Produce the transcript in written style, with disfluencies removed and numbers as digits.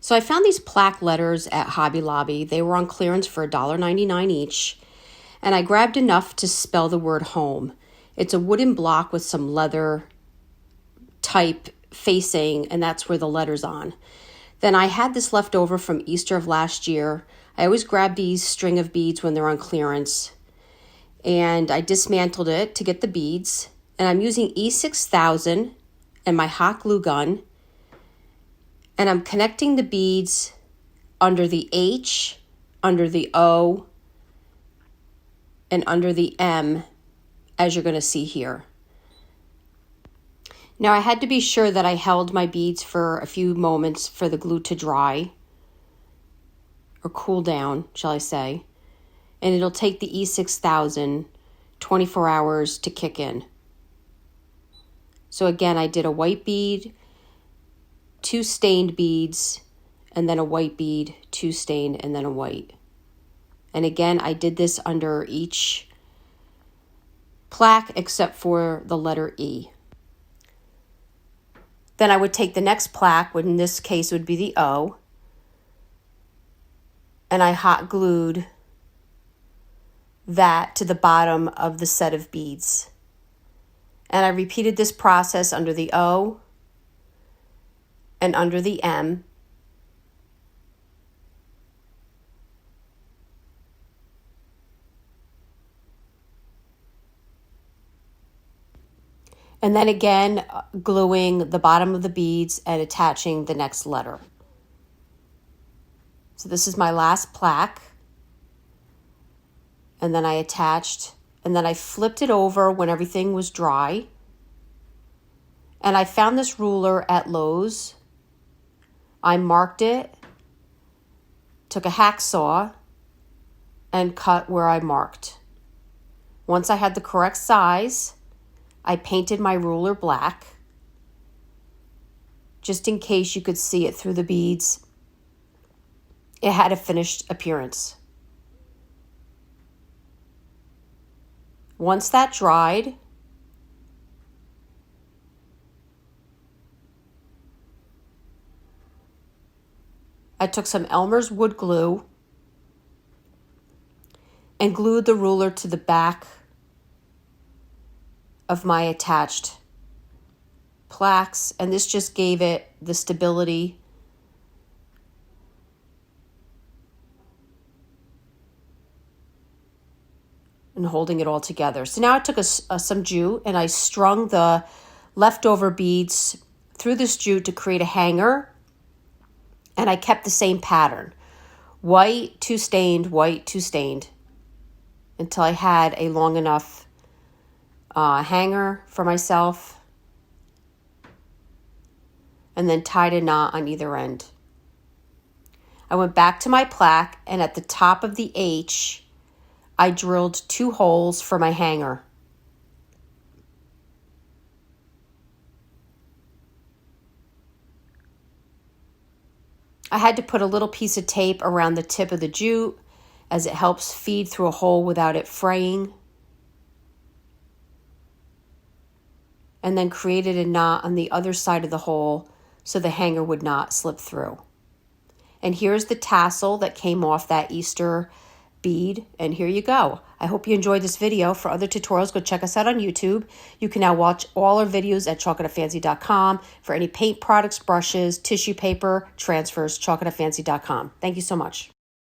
So I found these plaque letters at Hobby Lobby. They were on clearance for $1.99 each. And I grabbed enough to spell the word home. It's a wooden block with some leather type facing, and that's where the letter's on. Then I had this left over from Easter of last year. I always grab these string of beads when they're on clearance. And I dismantled it to get the beads. And I'm using E6000 and my hot glue gun. And I'm connecting the beads under the H, under the O, and under the M, as you're going to see here. Now I had to be sure that I held my beads for a few moments for the glue to dry, or cool down, shall I say. And it'll take the E6000 24 hours to kick in. So again, I did a white bead, 2 stained beads, and then a white bead, 2 stained, and then a white. And again, I did this under each plaque except for the letter E. Then I would take the next plaque, which in this case would be the O, and I hot glued that to the bottom of the set of beads. And I repeated this process under the O and under the M. And then again, gluing the bottom of the beads and attaching the next letter. So this is my last plaque. And then I attached, and then I flipped it over when everything was dry. And I found this ruler at Lowe's. I marked it, took a hacksaw, and cut where I marked. Once I had the correct size, I painted my ruler black, just in case you could see it through the beads. It had a finished appearance. Once that dried, I took some Elmer's wood glue and glued the ruler to the back of my attached plaques, and this just gave it the stability and holding it all together. So now I took some jute and I strung the leftover beads through this jute to create a hanger, and I kept the same pattern. White, 2 stained, white, 2 stained, until I had a long enough hanger for myself, and then tied a knot on either end. I went back to my plaque, and at the top of the H, I drilled 2 holes for my hanger. I had to put a little piece of tape around the tip of the jute as it helps feed through a hole without it fraying. And then created a knot on the other side of the hole so the hanger would not slip through. And here's the tassel that came off that Easter bead, and here you go. I hope you enjoyed this video. For other tutorials, go check us out on YouTube. You can now watch all our videos at chalkatofancy.com. For any paint products, brushes, tissue paper, transfers, chalkatofancy.com. Thank you so much.